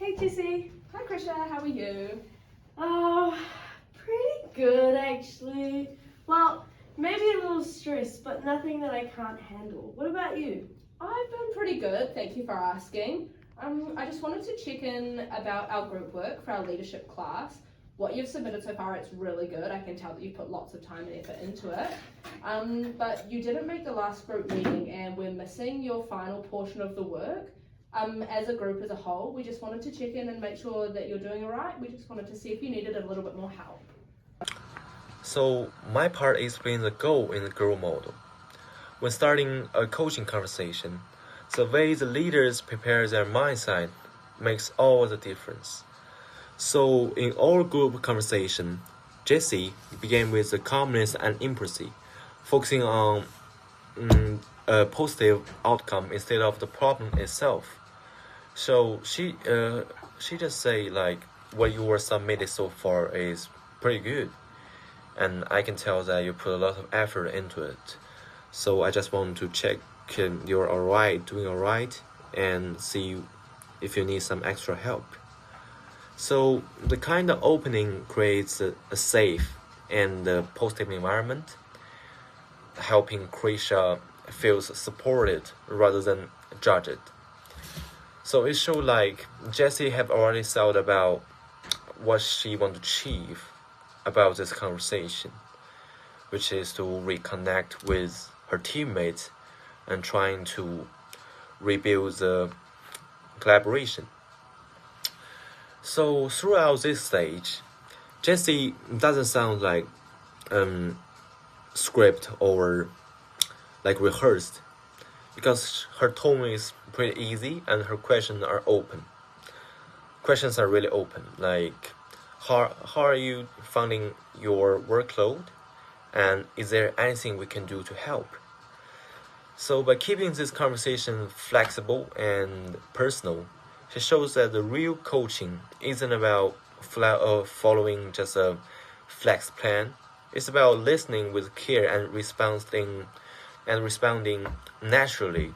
Hey Jessie. Hi Krisha, how are you? Oh, pretty good actually. Well, maybe a little stressed, but nothing that I can't handle. What about you? I've been pretty good, thank you for asking. I just wanted to check in about our group work for our leadership class. What you've submitted so far, it's really good. I can tell that you've put lots of time and effort into it. But you didn't make the last group meeting and we're missing your final portion of the work. As a group as a whole, we just wanted to check in and make sure that you're doing all right. We just wanted to see if you needed a little bit more help. So my part explains the goal in the growth model. When starting a coaching conversation, the way the leaders prepare their mindset makes all the difference. So in all group conversation, Jesse began with the calmness and empathy, focusing on a positive outcome instead of the problem itself. So she just say like what you were submitted so far is pretty good, and I can tell that you put a lot of effort into it. So I just want to check you're alright, doing alright, and see if you need some extra help. So the kind of opening creates a safe and positive environment, helping Krisha feels supported rather than judged. So it shows like Jessie have already thought about what she want to achieve about this conversation, which is to reconnect with her teammates and trying to rebuild the collaboration. So throughout this stage, Jessie doesn't sound like script or like rehearsed because her tone is pretty easy and her questions are open. Questions are really open, like how are you funding your workload, and is there anything we can do to help? So by keeping this conversation flexible and personal, she shows that the real coaching isn't about following just a flex plan. It's about listening with care and responding naturally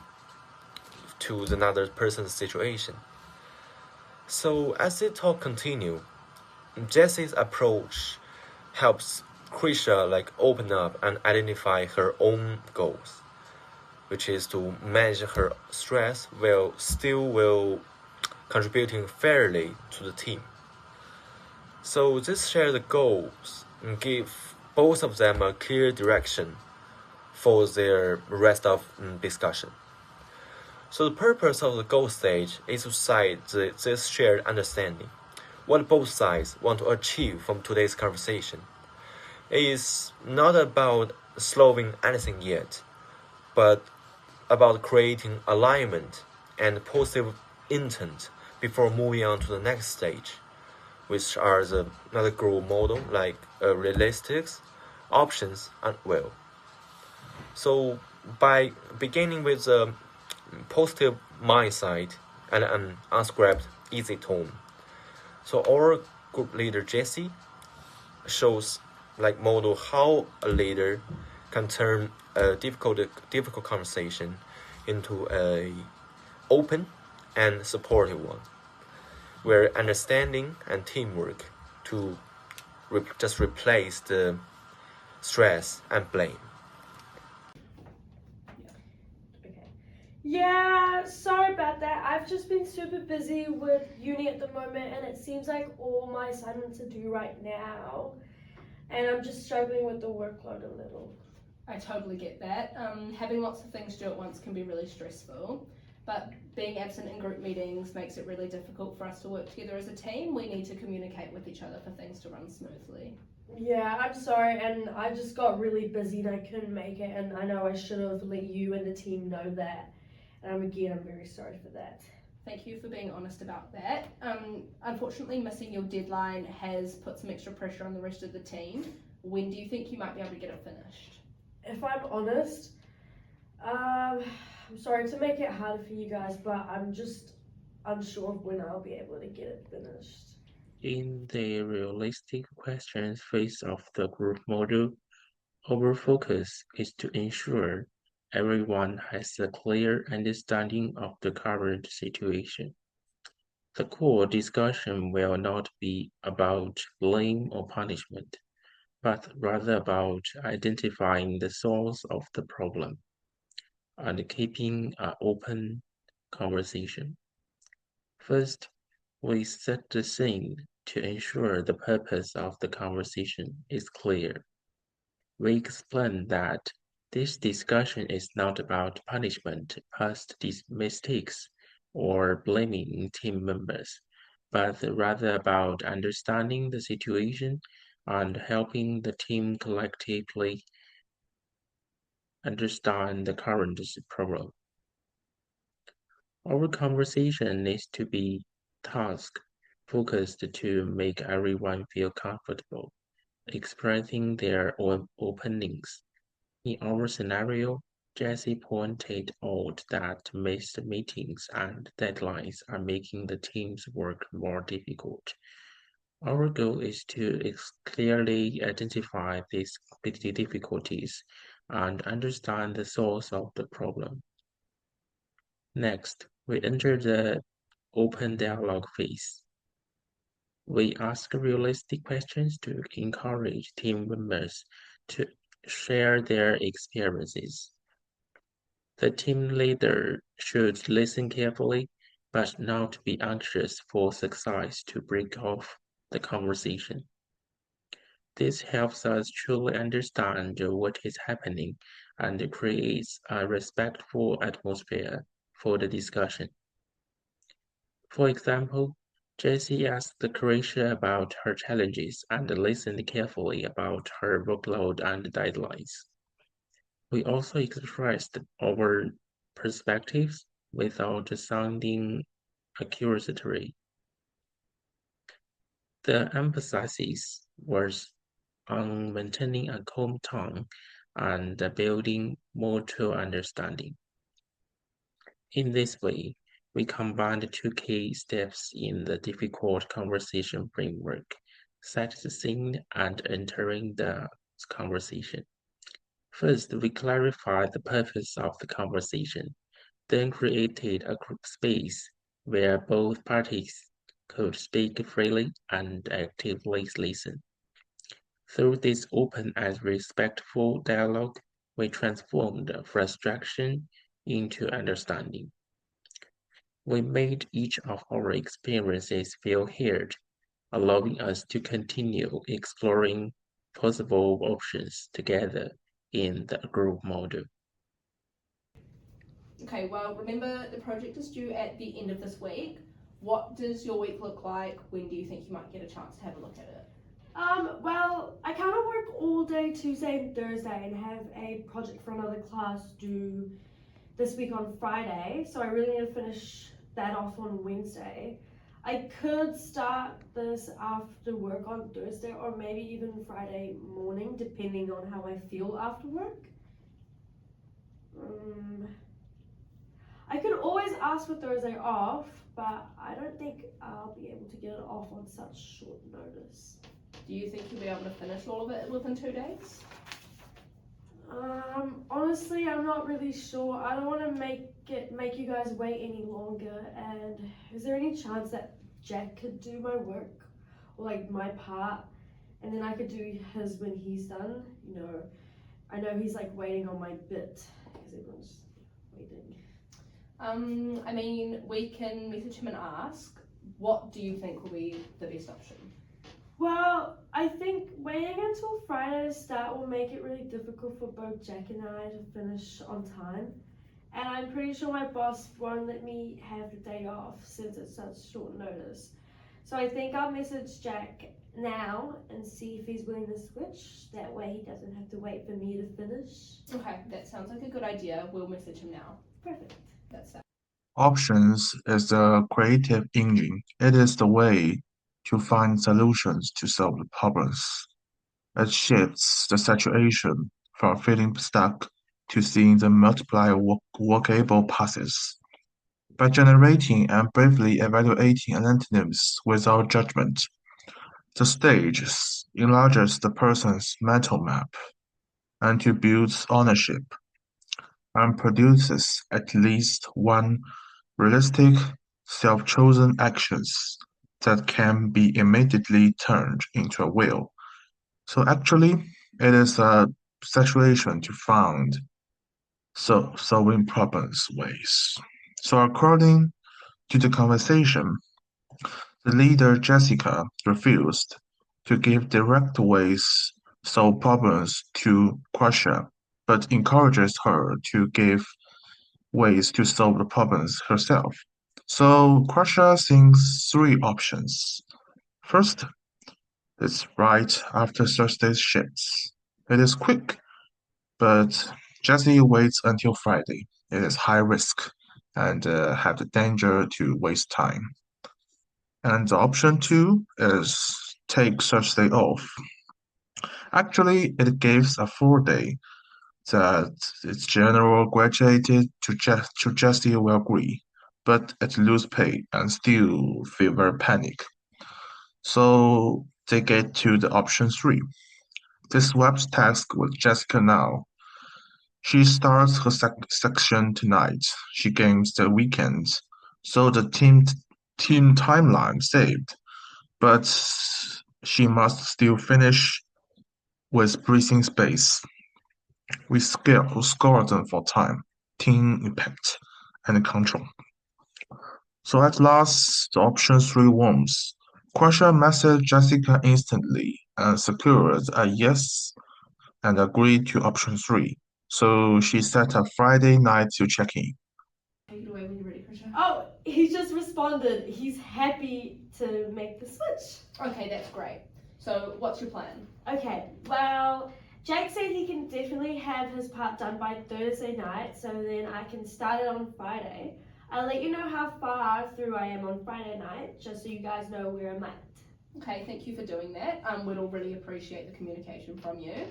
to another person's situation. So as the talk continue, Jesse's approach helps Krisha like open up and identify her own goals, which is to manage her stress while still will contributing fairly to the team. So this shared goals give both of them a clear direction for their rest of discussion. So the purpose of the goal stage is to cite this shared understanding, what both sides want to achieve from today's conversation. It is not about solving anything yet, but about creating alignment and positive intent before moving on to the next stage, which are the another growth model like realistic, options, and will. So by beginning with a positive mindset and an unscripted, easy tone, so our group leader Jesse shows like model how a leader can turn a difficult conversation into a open and supportive one, where understanding and teamwork to just replace the stress and blame. Okay. Yeah, sorry about that. I've just been super busy with uni at the moment, and it seems like all my assignments are due right now, and I'm just struggling with the workload a little. I totally get that. Having lots of things due at once can be really stressful, but being absent in group meetings makes it really difficult for us to work together as a team. We need to communicate with each other for things to run smoothly. Yeah, I'm sorry, and I just got really busy and I couldn't make it, and I know I should have let you and the team know that. And I'm very sorry for that. Thank you for being honest about that. Unfortunately, missing your deadline has put some extra pressure on the rest of the team. When do you think you might be able to get it finished? If I'm honest, I'm sorry to make it harder for you guys, but I'm just unsure of when I'll be able to get it finished. In the realistic questions phase of the group module, our focus is to ensure everyone has a clear understanding of the current situation. The core discussion will not be about blame or punishment, but rather about identifying the source of the problem and keeping an open conversation. First, we set the scene to ensure the purpose of the conversation is clear. We explain that this discussion is not about punishment, past mistakes, or blaming team members, but rather about understanding the situation and helping the team collectively understand the current problem. Our conversation needs to be task focused to make everyone feel comfortable expressing their own opinions. In our scenario, Jesse pointed out that missed meetings and deadlines are making the team's work more difficult. Our goal is to clearly identify these difficulties and understand the source of the problem. Next, we enter the open dialogue phase. We ask realistic questions to encourage team members to share their experiences. The team leader should listen carefully, but not be anxious for success to break off the conversation. This helps us truly understand what is happening and creates a respectful atmosphere for the discussion. For example, Jessie asked Croatia about her challenges and listened carefully about her workload and deadlines. We also expressed our perspectives without sounding accusatory. The emphasis was on maintaining a calm tone and building mutual understanding. In this way, we combined two key steps in the difficult conversation framework: set the scene and entering the conversation. First, we clarified the purpose of the conversation, then created a group space where both parties could speak freely and actively listen. Through this open and respectful dialogue, we transformed frustration into understanding. We made each of our experiences feel heard, allowing us to continue exploring possible options together in the group model. Okay, well, remember the project is due at the end of this week. What does your week look like? When do you think you might get a chance to have a look at it? Well, I kind of work all day Tuesday and Thursday and have a project for another class due this week on Friday, so I really need to finish that off on Wednesday. I could start this after work on Thursday or maybe even Friday morning, depending on how I feel after work. I could always ask for Thursday off, but I don't think I'll be able to get it off on such short notice. Do you think you'll be able to finish all of it within 2 days? Honestly, I'm not really sure. I don't want to make you guys wait any longer. And is there any chance that Jack could do my work or like my part, and then I could do his when he's done? You know, I know he's like waiting on my bit because everyone's waiting. I mean, we can message him and ask. What do you think will be the best option? Well, I think waiting until Friday to start will make it really difficult for both Jack and I to finish on time. And I'm pretty sure my boss won't let me have the day off since it's such short notice. So I think I'll message Jack now and see if he's willing to switch. That way he doesn't have to wait for me to finish. Okay, that sounds like a good idea. We'll message him now. Perfect. That's that. Options is the creative engine. It is the way to find solutions to solve the problems. It shifts the situation from feeling stuck to seeing the multiple workable paths. By generating and briefly evaluating alternatives without judgment, the stage enlarges the person's mental map and to build ownership and produces at least one realistic self-chosen actions that can be immediately turned into a will. So actually, it is a situation to find solving problems ways. So according to the conversation, the leader Jessica refused to give direct ways solve problems to Quasha, but encourages her to give ways to solve the problems herself. So Quasha thinks three options. First, it's right after Thursday's shifts. It is quick, but Jesse waits until Friday. It is high risk and have the danger to waste time. And the option two is take Thursday off. Actually, it gives a full day that its general graduated to Jesse will agree, but it lose pay and still feel very panic. So they get to the option three. This swaps task with Jessica now. She starts her section tonight. She gains the weekend, so the team timeline saved. But she must still finish with breathing space. We score them for time, team impact, and control. So at last, the option 3 worms. Quasha messaged Jessica instantly and secured a yes and agreed to option 3. So she set a Friday night to check in. Take it away when you're ready, Krisha. Oh, he just responded. He's happy to make the switch. Okay, that's great. So, what's your plan? Okay, well, Jake said he can definitely have his part done by Thursday night, so then I can start it on Friday. I'll let you know how far through I am on Friday night, just so you guys know where I'm at. Okay, thank you for doing that. We'd all really appreciate the communication from you.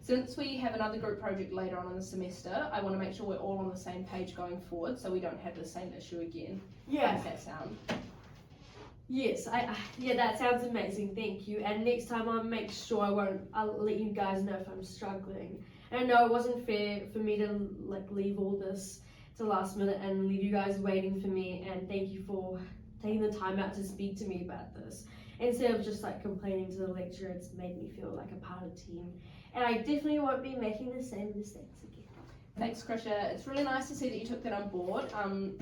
Since we have another group project later on in the semester, I want to make sure we're all on the same page going forward so we don't have the same issue again. Yeah. How does that sound? Yes, yeah, that sounds amazing, thank you. And next time I'll make sure I'll let you guys know if I'm struggling. And I know it wasn't fair for me to leave all this to last minute and leave you guys waiting for me, and thank you for taking the time out to speak to me about this. Instead of just complaining to the lecturer, it's made me feel like a part of the team. And I definitely won't be making the same mistakes again. Thanks, Krisha. It's really nice to see that you took that on board.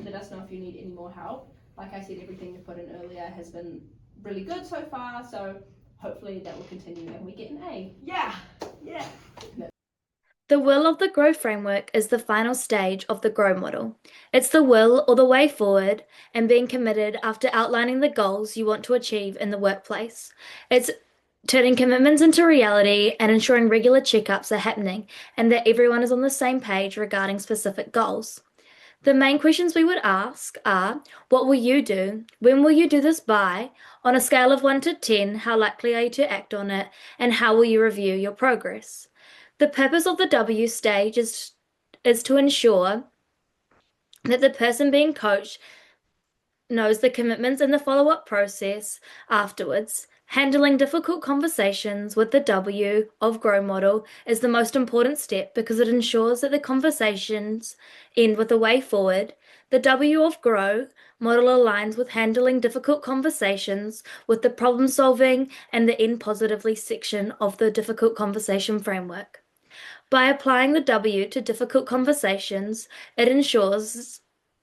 Let us know if you need any more help. Like I said, everything you put in earlier has been really good so far, so hopefully that will continue and we get an A. Yeah. The will of the GROW framework is the final stage of the GROW model. It's the will or the way forward and being committed after outlining the goals you want to achieve in the workplace. It's turning commitments into reality and ensuring regular checkups are happening and that everyone is on the same page regarding specific goals. The main questions we would ask are, what will you do? When will you do this by? On a scale of 1 to 10, how likely are you to act on it? And how will you review your progress? The purpose of the W stage is to ensure that the person being coached knows the commitments and the follow-up process afterwards. Handling difficult conversations with the W of GROW model is the most important step because it ensures that the conversations end with a way forward. The W of GROW model aligns with handling difficult conversations with the problem solving and the end positively section of the difficult conversation framework. By applying the W to difficult conversations, it ensures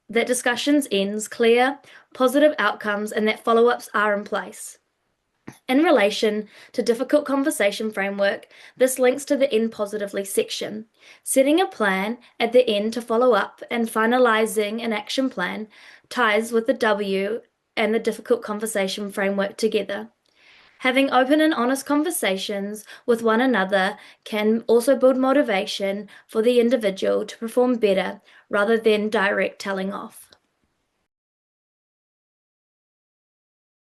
that discussions ends clear, positive outcomes, and that follow-ups are in place. In relation to difficult conversation framework, this links to the end positively section. Setting a plan at the end to follow up and finalizing an action plan ties with the W and the difficult conversation framework together. Having open and honest conversations with one another can also build motivation for the individual to perform better rather than direct telling off.